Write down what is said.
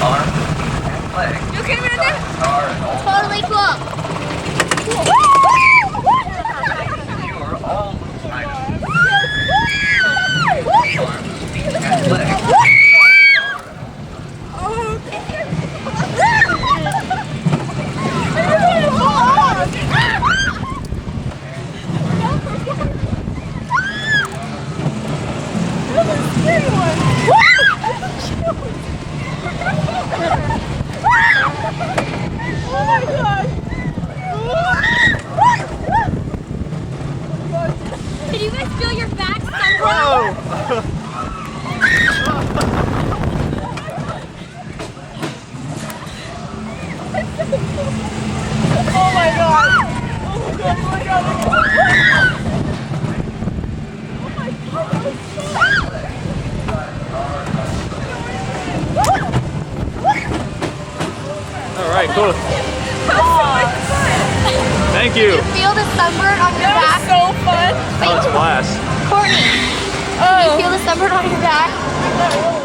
You okay, Amanda? Totally cool. Secure all loose items. Did you guys feel your back sunburn? Oh my god! Oh my god, oh my god, oh my god! Oh my god, that was so Alright, cool. That was so much fun! Thank you. Feel the sunburn on your That back? was so fun! That was a blast. Courtney, Oh. feel the sunburn on your back?